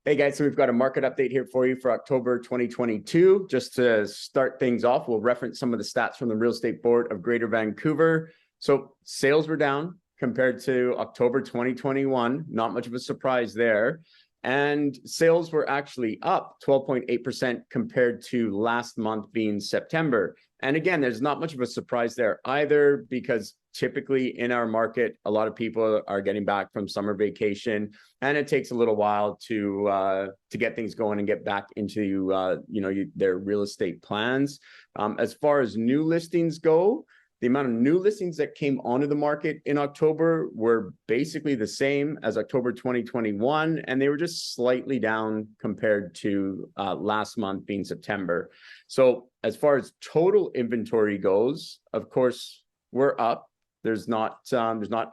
Hey guys, so we've got a market update here for you for October 2022. Just to start things off, we'll reference some of the stats from the Real Estate Board of Greater Vancouver. So sales were down compared to October 2021. Not much of a surprise there. And sales were actually up 12.8% compared to last month being September. And again, there's not much of a surprise there either, because typically in our market, a lot of people are getting back from summer vacation, and it takes a little while to get things going and get back into their real estate plans. As far as new listings go, the amount of new listings that came onto the market in October were basically the same as October 2021, and they were just slightly down compared to last month being September. So as far as total inventory goes, of course, we're up. There's not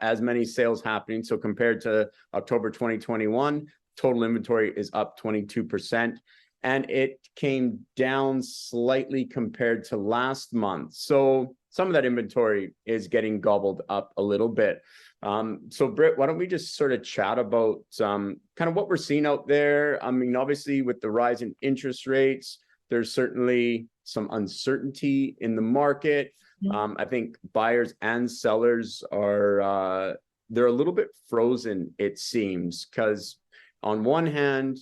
as many sales happening. So compared to October 2021, total inventory is up 22%. And it came down slightly compared to last month. So some of that inventory is getting gobbled up a little bit. So Britt, why don't we just sort of chat about kind of what we're seeing out there? I mean, obviously with the rise in interest rates, there's certainly some uncertainty in the market. I think buyers and sellers are, they're a little bit frozen, it seems, because on one hand,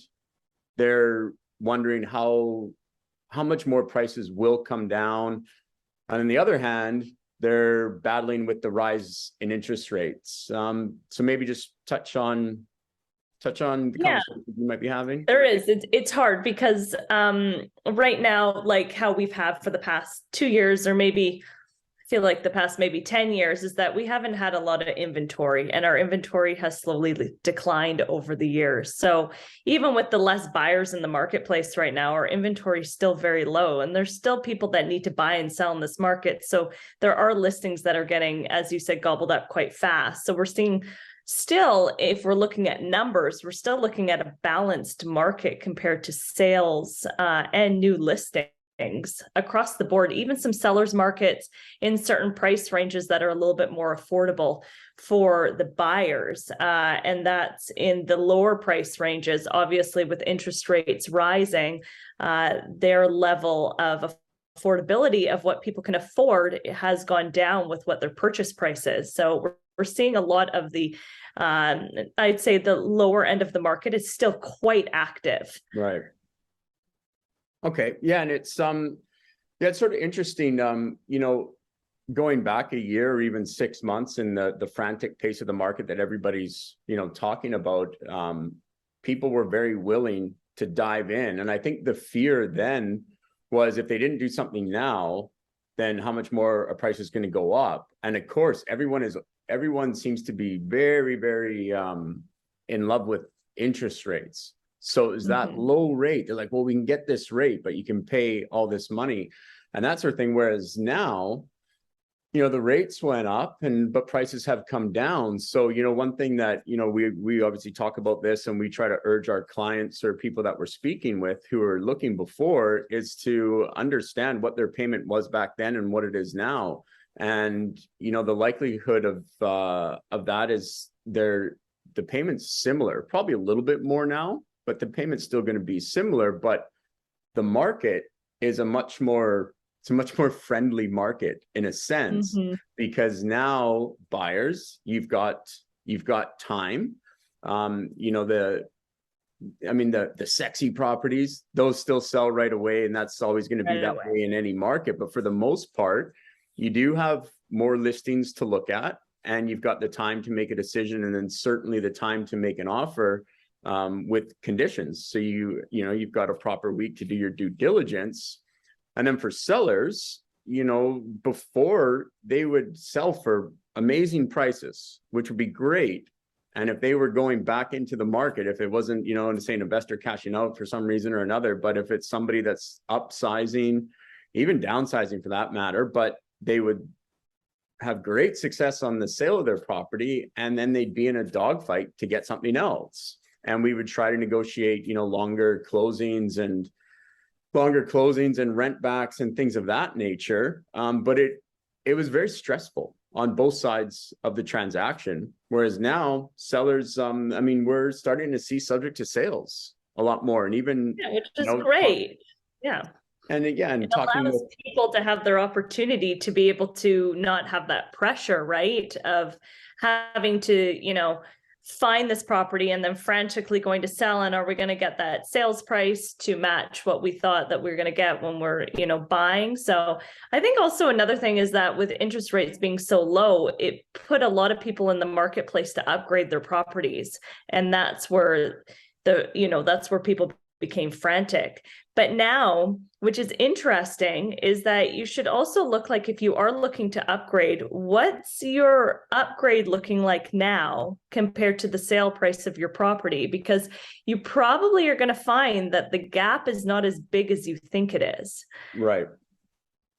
they're wondering how much more prices will come down. And on the other hand, they're battling with the rise in interest rates. So maybe just touch on the conversation you might be having. There is. It's hard because right now, like how we've had for the past 2 years, or maybe I feel like the past maybe 10 years, is that we haven't had a lot of inventory, and our inventory has slowly declined over the years. So even with the less buyers in the marketplace right now, our inventory is still very low, and there's still people that need to buy and sell in this market. So there are listings that are getting, as you said, gobbled up quite fast. So we're seeing still, if we're looking at numbers, we're still looking at a balanced market compared to sales and new listings across the board, even some sellers markets in certain price ranges that are a little bit more affordable for the buyers. And that's in the lower price ranges. Obviously, with interest rates rising, their level of affordability of what people can afford has gone down with what their purchase price is. So we're seeing a lot of the, I'd say the lower end of the market is still quite active. Right. Okay. Yeah. And it's it's sort of interesting, going back a year or even 6 months in the frantic pace of the market that everybody's, talking about, people were very willing to dive in. And I think the fear then was, if they didn't do something now, then how much more a price is going to go up. And of course, everyone seems to be very, very in love with interest rates. So is that low rate? They're like, well, we can get this rate, but you can pay all this money and that sort of thing. Whereas now, the rates went up but prices have come down. So, one thing that, we obviously talk about this, and we try to urge our clients or people that we're speaking with who are looking before, is to understand what their payment was back then and what it is now. And, the likelihood of that is the payment's similar, probably a little bit more now, but the payment's still going to be similar. But the market is a much more friendly market in a sense, because now buyers, you've got time. The sexy properties, those still sell right away, and that's always going to be that way in any market. But for the most part, you do have more listings to look at, and you've got the time to make a decision, and then certainly the time to make an offer with conditions. So you've got a proper week to do your due diligence. And then for sellers, before, they would sell for amazing prices, which would be great. And if they were going back into the market, if it wasn't, say an investor cashing out for some reason or another, but if it's somebody that's upsizing, even downsizing for that matter, but they would have great success on the sale of their property, and then they'd be in a dogfight to get something else. And we would try to negotiate, longer closings and rent backs and things of that nature. But it was very stressful on both sides of the transaction. Whereas now sellers, we're starting to see subject to sales a lot more. And even, Yeah, which you is know, great. Yeah. and again, It talking allows with, people to have their opportunity to be able to not have that pressure, right? Of having to, find this property and then frantically going to sell. And are we going to get that sales price to match what we thought that we were going to get when we're, buying? So I think also another thing is that with interest rates being so low, it put a lot of people in the marketplace to upgrade their properties. And that's where that's where people became frantic. But now, which is interesting, is that you should also look like, if you are looking to upgrade, what's your upgrade looking like now compared to the sale price of your property? Because you probably are going to find that the gap is not as big as you think it is. right.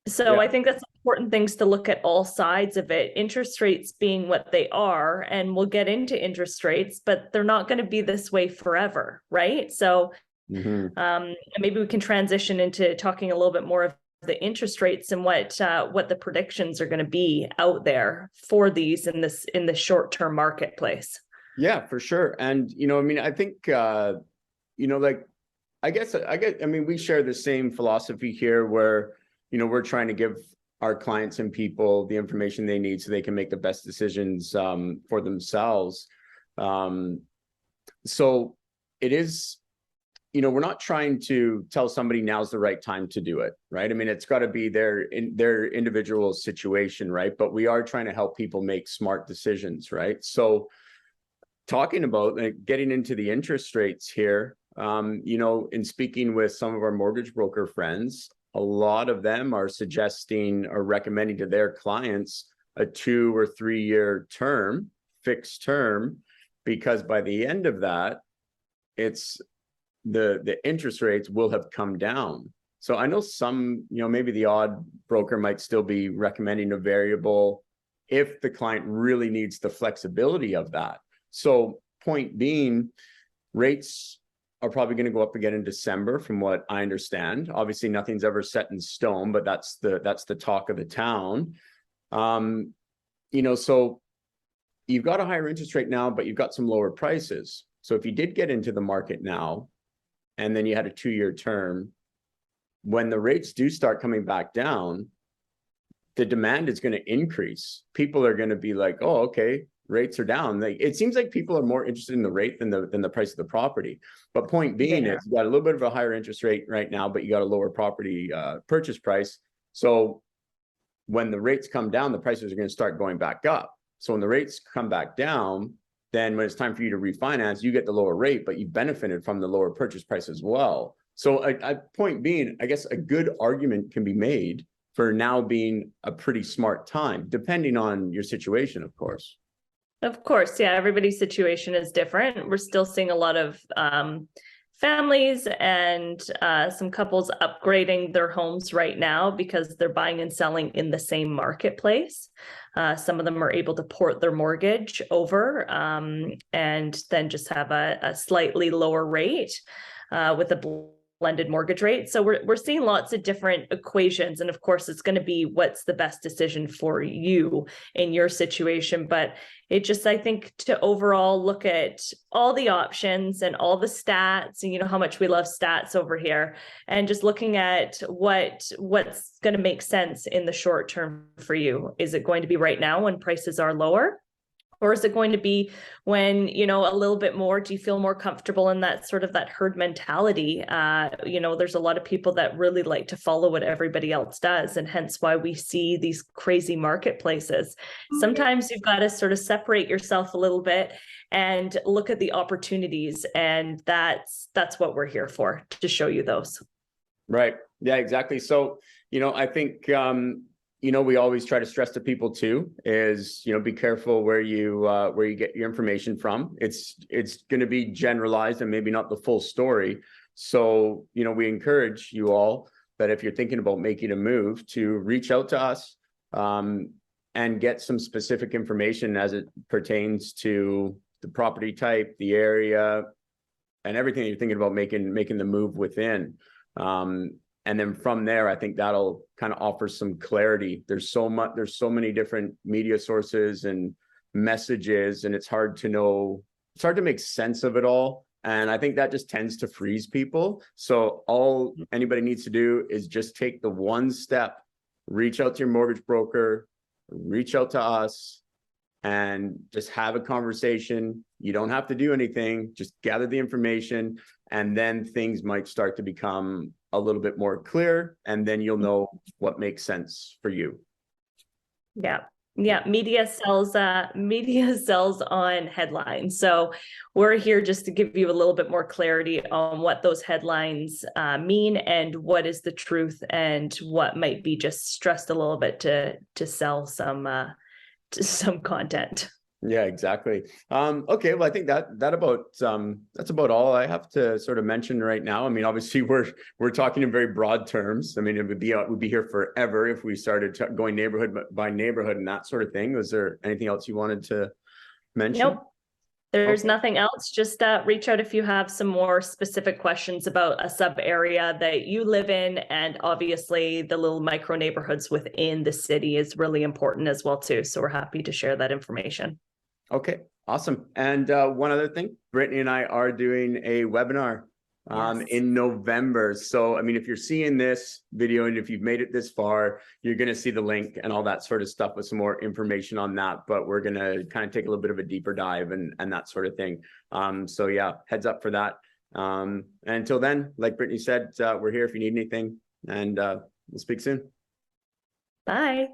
So Yeah. I think that's important things to look at all sides of it. Interest rates being what they are, and we'll get into interest rates, but they're not going to be this way forever, right? So maybe we can transition into talking a little bit more of the interest rates and what the predictions are going to be out there for these in the short-term marketplace. Yeah, for sure. And, I mean, I think, like, I mean, we share the same philosophy here where, we're trying to give our clients and people the information they need so they can make the best decisions for themselves. So it is, we're not trying to tell somebody now's the right time to do it, right? I mean, it's got to be their individual situation, right? But we are trying to help people make smart decisions, right? So talking about getting into the interest rates here, in speaking with some of our mortgage broker friends, a lot of them are suggesting or recommending to their clients a 2 or 3 year term, fixed term, because by the end of that, it's the interest rates will have come down. So I know some, maybe the odd broker might still be recommending a variable if the client really needs the flexibility of that. So point being, rates are probably going to go up again in December, from what I understand. Obviously, nothing's ever set in stone, but that's the talk of the town. So you've got a higher interest rate now, but you've got some lower prices. So if you did get into the market now, and then you had a 2 year term, when the rates do start coming back down, the demand is going to increase. People are going to be like, oh, okay, rates are down. It seems like people are more interested in the rate than the price of the property. But point being is, you got a little bit of a higher interest rate right now, but you got a lower property purchase price. So when the rates come down, the prices are going to start going back up. So when the rates come back down, then when it's time for you to refinance, you get the lower rate, but you benefited from the lower purchase price as well. So a point being, I guess a good argument can be made for now being a pretty smart time, depending on your situation, of course. Of course, yeah, everybody's situation is different. We're still seeing a lot of families and some couples upgrading their homes right now because they're buying and selling in the same marketplace. Some of them are able to port their mortgage over and then just have a slightly lower rate with a blended mortgage rate. So we're seeing lots of different equations. And of course, it's going to be what's the best decision for you in your situation. But it just, I think, to overall look at all the options and all the stats, and how much we love stats over here, and just looking at what's going to make sense in the short term for you. Is it going to be right now when prices are lower? Or is it going to be when, a little bit more, do you feel more comfortable in that sort of that herd mentality? There's a lot of people that really like to follow what everybody else does, and hence why we see these crazy marketplaces. Sometimes you've got to sort of separate yourself a little bit and look at the opportunities. And that's what we're here for, to show you those. Right. Yeah, exactly. So, I think, we always try to stress to people too is, be careful where you get your information from. It's going to be generalized and maybe not the full story. So, we encourage you all that if you're thinking about making a move, to reach out to us and get some specific information as it pertains to the property type, the area, and everything that you're thinking about making the move within. And then from there, I think that'll kind of offer some clarity. There's so many different media sources and messages, and it's hard to make sense of it all And I think that just tends to freeze people. So all anybody needs to do is just take the one step, reach out to your mortgage broker, reach out to us, and just have a conversation. You don't have to do anything, just gather the information, and then things might start to become a little bit more clear, and then you'll know what makes sense for you. Yeah. Yeah, media sells on headlines. So we're here just to give you a little bit more clarity on what those headlines mean and what is the truth and what might be just stressed a little bit to sell some content. Yeah, exactly. Okay, well, I think that's about all I have to sort of mention right now. I mean, obviously we're talking in very broad terms. I mean, it would be here forever if we started going neighborhood by neighborhood and that sort of thing. Was there anything else you wanted to mention? Nope. There's Okay. nothing else. Just reach out if you have some more specific questions about a sub area that you live in. And obviously the little micro neighborhoods within the city is really important as well too. So we're happy to share that information. Okay, awesome. And one other thing, Brittany and I are doing a webinar Yes. in November. So, I mean, if you're seeing this video and if you've made it this far, you're going to see the link and all that sort of stuff with some more information on that. But we're going to kind of take a little bit of a deeper dive and that sort of thing. So yeah, heads up for that. And until then, like Brittany said, we're here if you need anything, and we'll speak soon. Bye.